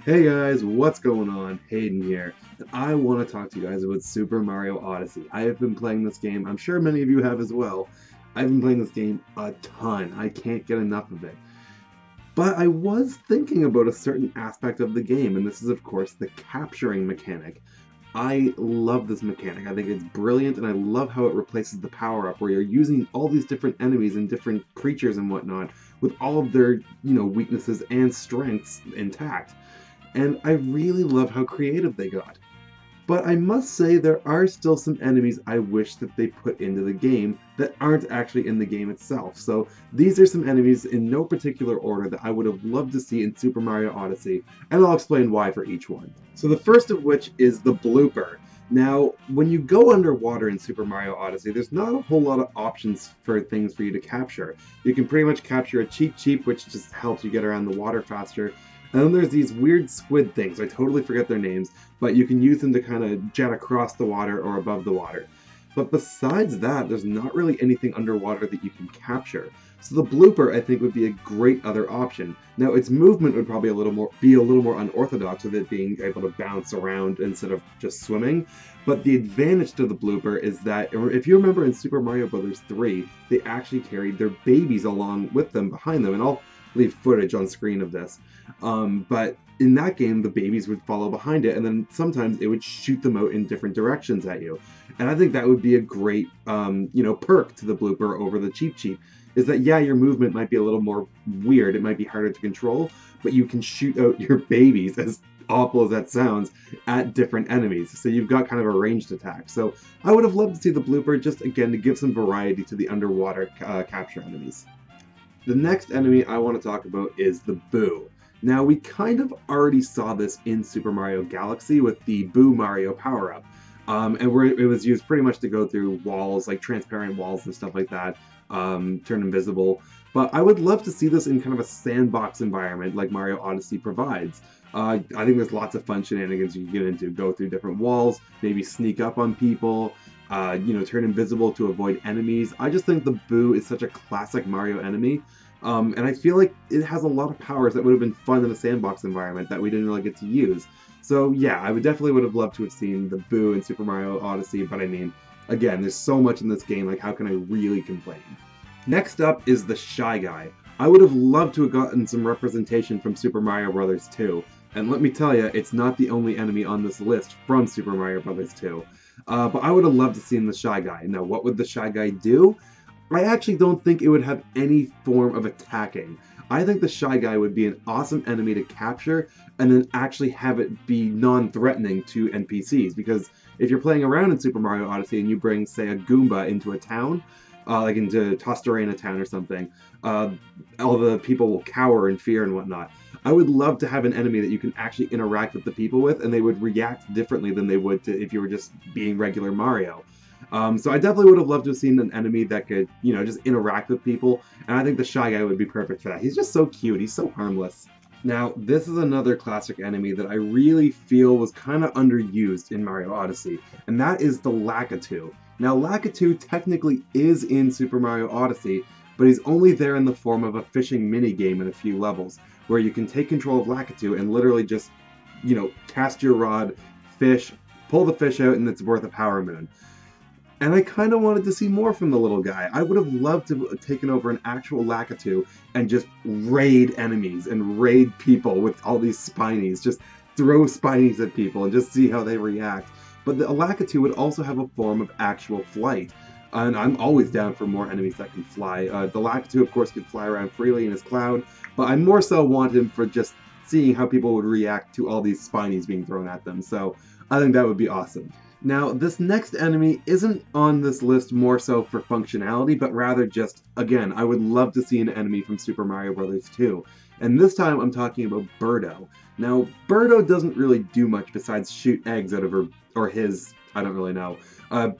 Hey guys, what's going on? Hayden here, and I want to talk to you guys about Super Mario Odyssey. I have been playing this game, I'm sure many of you have as well. I've been playing this game a ton, I can't get enough of it. But I was thinking about a certain aspect of the game, and this is of course the capturing mechanic. I love this mechanic, I think it's brilliant, and I love how it replaces the power-up, where you're using all these different enemies and different creatures and whatnot, with all of their, weaknesses and strengths intact. And I really love how creative they got. But I must say there are still some enemies I wish that they put into the game that aren't actually in the game itself. So these are some enemies in no particular order that I would have loved to see in Super Mario Odyssey, and I'll explain why for each one. So the first of which is the blooper. Now, when you go underwater in Super Mario Odyssey, there's not a whole lot of options for things for you to capture. You can pretty much capture a Cheep, which just helps you get around the water faster. And then there's these weird squid things, I totally forget their names, but you can use them to kind of jet across the water or above the water. But besides that, there's not really anything underwater that you can capture. So the blooper, I think, would be a great other option. Now, its movement would probably be a little more unorthodox, with it being able to bounce around instead of just swimming. But the advantage to the blooper is that, if you remember in Super Mario Bros. 3, they actually carried their babies along with them behind them, and I'll leave footage on screen of this. But in that game, the babies would follow behind it, and then sometimes it would shoot them out in different directions at you. And I think that would be a great, perk to the blooper over the Cheep, is that, yeah, your movement might be a little more weird, it might be harder to control, but you can shoot out your babies, as awful as that sounds, at different enemies. So you've got kind of a ranged attack. So I would have loved to see the blooper, just again, to give some variety to the underwater capture enemies. The next enemy I want to talk about is the Boo. Now, we kind of already saw this in Super Mario Galaxy with the Boo Mario power-up. It was used pretty much to go through walls, like transparent walls and stuff like that, turn invisible. But I would love to see this in kind of a sandbox environment like Mario Odyssey provides. I think there's lots of fun shenanigans you can get into. Go through different walls, maybe sneak up on people, turn invisible to avoid enemies. I just think the Boo is such a classic Mario enemy. And I feel like it has a lot of powers that would have been fun in a sandbox environment that we didn't really get to use. So yeah, I definitely would have loved to have seen the Boo in Super Mario Odyssey, but I mean, again, there's so much in this game, like how can I really complain? Next up is the Shy Guy. I would have loved to have gotten some representation from Super Mario Bros. 2. And let me tell you, it's not the only enemy on this list from Super Mario Bros. 2. But I would have loved to have seen the Shy Guy. Now, what would the Shy Guy do? I actually don't think it would have any form of attacking. I think the Shy Guy would be an awesome enemy to capture and then actually have it be non-threatening to NPCs, because if you're playing around in Super Mario Odyssey and you bring, say, a Goomba into a town, like into Tostarena town or something, all the people will cower in fear and whatnot. I would love to have an enemy that you can actually interact with the people with, and they would react differently than they would if you were just being regular Mario. So I definitely would have loved to have seen an enemy that could, just interact with people, and I think the Shy Guy would be perfect for that. He's just so cute, he's so harmless. Now, this is another classic enemy that I really feel was kind of underused in Mario Odyssey, and that is the Lakitu. Now, Lakitu technically is in Super Mario Odyssey, but he's only there in the form of a fishing minigame in a few levels, where you can take control of Lakitu and literally just, cast your rod, fish, pull the fish out, and it's worth a power moon. And I kind of wanted to see more from the little guy. I would have loved to have taken over an actual Lakitu and just raid enemies and raid people with all these spinies. Just throw spinies at people and just see how they react. But the Lakitu would also have a form of actual flight. And I'm always down for more enemies that can fly. The Lakitu, of course, could fly around freely in his cloud, but I more so want him for just seeing how people would react to all these spinies being thrown at them. So I think that would be awesome. Now, this next enemy isn't on this list more so for functionality, but rather just, again, I would love to see an enemy from Super Mario Bros. 2. And this time I'm talking about Birdo. Now, Birdo doesn't really do much besides shoot eggs out of his, I don't really know,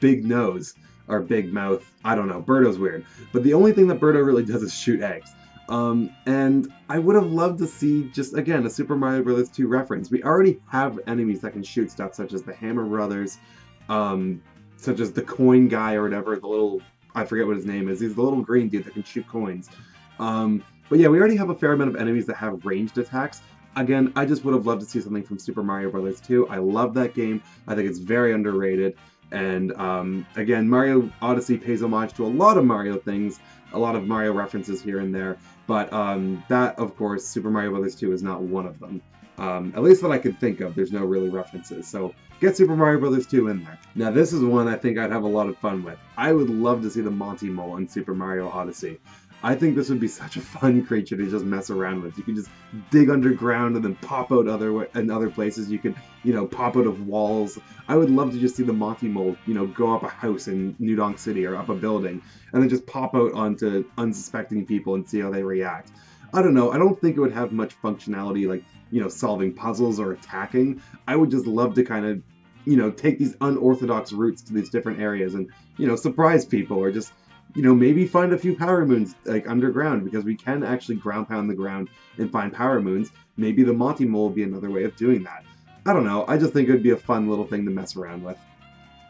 big nose, or big mouth, I don't know, Birdo's weird. But the only thing that Birdo really does is shoot eggs. And I would have loved to see, just again, a Super Mario Bros. 2 reference. We already have enemies that can shoot stuff, such as the Hammer Brothers, such as the coin guy or whatever, the little, I forget what his name is. He's the little green dude that can shoot coins. But yeah, we already have a fair amount of enemies that have ranged attacks. Again, I just would have loved to see something from Super Mario Bros. 2. I love that game. I think it's very underrated. And again, Mario Odyssey pays homage to a lot of Mario things, a lot of Mario references here and there. But that, of course, Super Mario Bros. 2 is not one of them. At least that I could think of. There's no really references. So get Super Mario Bros. 2 in there. Now, this is one I think I'd have a lot of fun with. I would love to see the Monty Mole in Super Mario Odyssey. I think this would be such a fun creature to just mess around with. You can just dig underground and then pop out in other places. You could, pop out of walls. I would love to just see the Monty Mole, go up a house in New Donk City or up a building and then just pop out onto unsuspecting people and see how they react. I don't know. I don't think it would have much functionality like, solving puzzles or attacking. I would just love to kind of, take these unorthodox routes to these different areas and, surprise people or just maybe find a few power moons like underground, because we can actually ground pound the ground and find power moons. Maybe the Monty Mole would be another way of doing that. I don't know, I just think it would be a fun little thing to mess around with.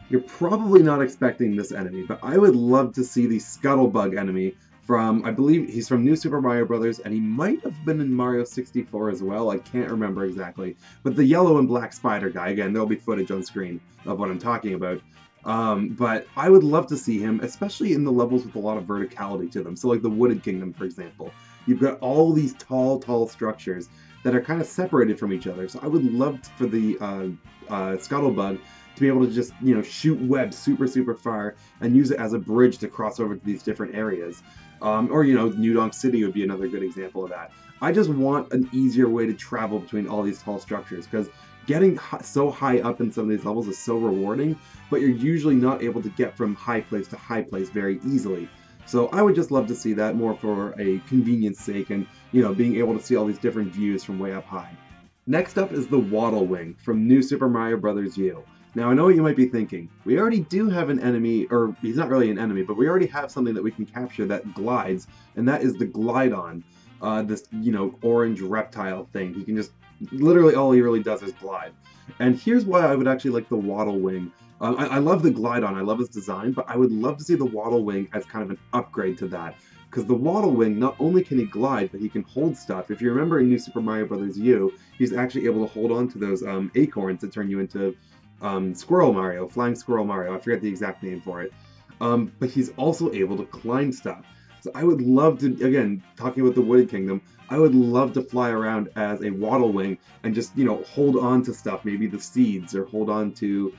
You're probably not expecting this enemy, but I would love to see the Scuttlebug enemy from, I believe he's from New Super Mario Bros. And he might have been in Mario 64 as well, I can't remember exactly. But the yellow and black spider guy, again, there'll be footage on screen of what I'm talking about. But I would love to see him, especially in the levels with a lot of verticality to them. So like the Wooded Kingdom, for example. You've got all these tall structures that are kind of separated from each other. So I would love for the Scuttlebug to be able to just, shoot webs super far and use it as a bridge to cross over to these different areas. Or, New Donk City would be another good example of that. I just want an easier way to travel between all these tall structures, because getting so high up in some of these levels is so rewarding, but you're usually not able to get from high place to high place very easily. So I would just love to see that more for a convenience sake and, being able to see all these different views from way up high. Next up is the Waddle Wing from New Super Mario Bros. U. Now, I know what you might be thinking. We already do have an enemy, or he's not really an enemy, but we already have something that we can capture that glides, and that is the Glidon. This, orange reptile thing. He can just, literally all he really does is glide. And here's why I would actually like the Waddle Wing. I love the Glidon, I love his design, but I would love to see the Waddle Wing as kind of an upgrade to that. Because the Waddle Wing, not only can he glide, but he can hold stuff. If you remember in New Super Mario Bros. U, he's actually able to hold on to those acorns that turn you into Squirrel Mario, Flying Squirrel Mario. I forget the exact name for it. But he's also able to climb stuff. So I would love to, again, talking about the Wooded Kingdom, I would love to fly around as a Waddle Wing and just, hold on to stuff, maybe the seeds, or hold on to,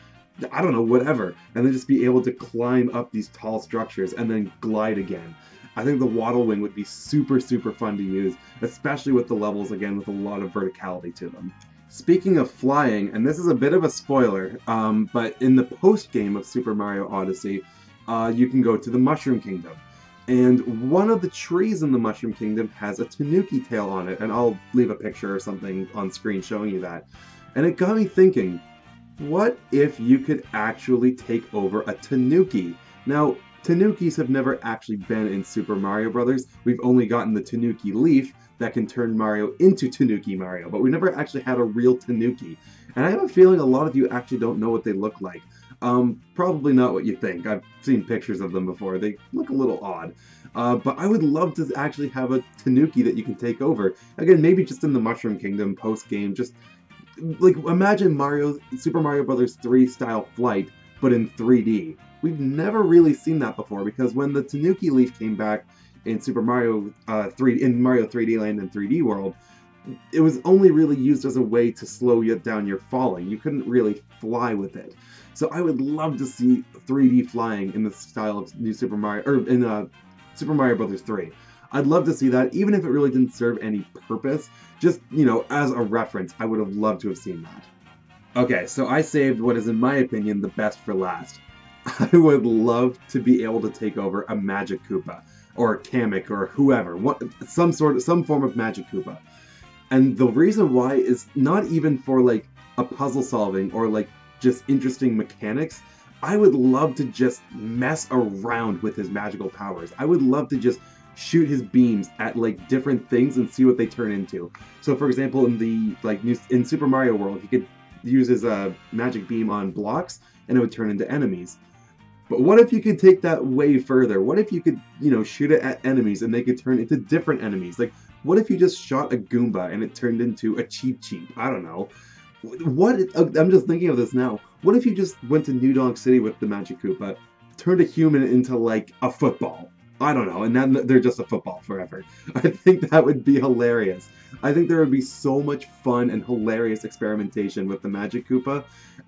I don't know, whatever, and then just be able to climb up these tall structures and then glide again. I think the Waddle Wing would be super fun to use, especially with the levels, again, with a lot of verticality to them. Speaking of flying, and this is a bit of a spoiler, but in the post-game of Super Mario Odyssey, you can go to the Mushroom Kingdom. And one of the trees in the Mushroom Kingdom has a tanuki tail on it, and I'll leave a picture or something on screen showing you that. And it got me thinking, what if you could actually take over a tanuki? Now, tanukis have never actually been in Super Mario Bros. We've only gotten the tanuki leaf that can turn Mario into Tanuki Mario, but we never actually had a real tanuki. And I have a feeling a lot of you actually don't know what they look like. Probably not what you think. I've seen pictures of them before. They look a little odd. But I would love to actually have a tanuki that you can take over. Again, maybe just in the Mushroom Kingdom post-game. Just, like, imagine Super Mario Bros. 3 style flight, but in 3D. We've never really seen that before, because when the tanuki leaf came back in Super Mario 3D Land and 3D World, it was only really used as a way to slow you down your falling. You couldn't really fly with it. So I would love to see 3D flying in the style of New Super Mario, or in Super Mario Bros. 3. I'd love to see that, even if it really didn't serve any purpose. Just, as a reference, I would have loved to have seen that. Okay, so I saved what is, in my opinion, the best for last. I would love to be able to take over a Magic Koopa, or a Kamek, or whoever, some form of Magic Koopa. And the reason why is not even for, like, a puzzle solving or, like, just interesting mechanics. I would love to just mess around with his magical powers. I would love to just shoot his beams at, like, different things and see what they turn into. So, for example, in Super Mario World, he could use his magic beam on blocks and it would turn into enemies. But what if you could take that way further? What if you could, shoot it at enemies and they could turn into different enemies? Like, what if you just shot a Goomba and it turned into a Cheep Cheep? I don't know. I'm just thinking of this now. What if you just went to New Donk City with the Magic Koopa, turned a human into, like, a football? I don't know, and then they're just a football forever. I think that would be hilarious. I think there would be so much fun and hilarious experimentation with the Magic Koopa.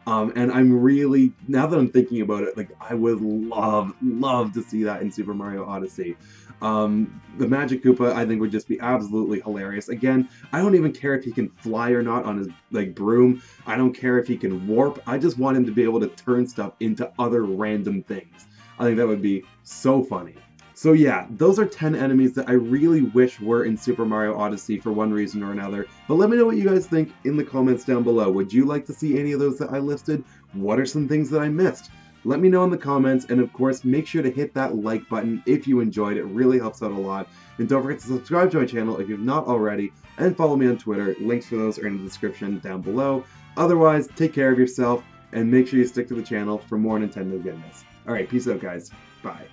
And I'm really, now that I'm thinking about it, like, I would love to see that in Super Mario Odyssey. The Magic Koopa, I think, would just be absolutely hilarious. Again, I don't even care if he can fly or not on his, like, broom. I don't care if he can warp. I just want him to be able to turn stuff into other random things. I think that would be so funny. So yeah, those are 10 enemies that I really wish were in Super Mario Odyssey for one reason or another. But let me know what you guys think in the comments down below. Would you like to see any of those that I listed? What are some things that I missed? Let me know in the comments, and of course, make sure to hit that like button if you enjoyed. It really helps out a lot. And don't forget to subscribe to my channel if you've not already, and follow me on Twitter. Links for those are in the description down below. Otherwise, take care of yourself, and make sure you stick to the channel for more Nintendo goodness. Alright, peace out guys. Bye.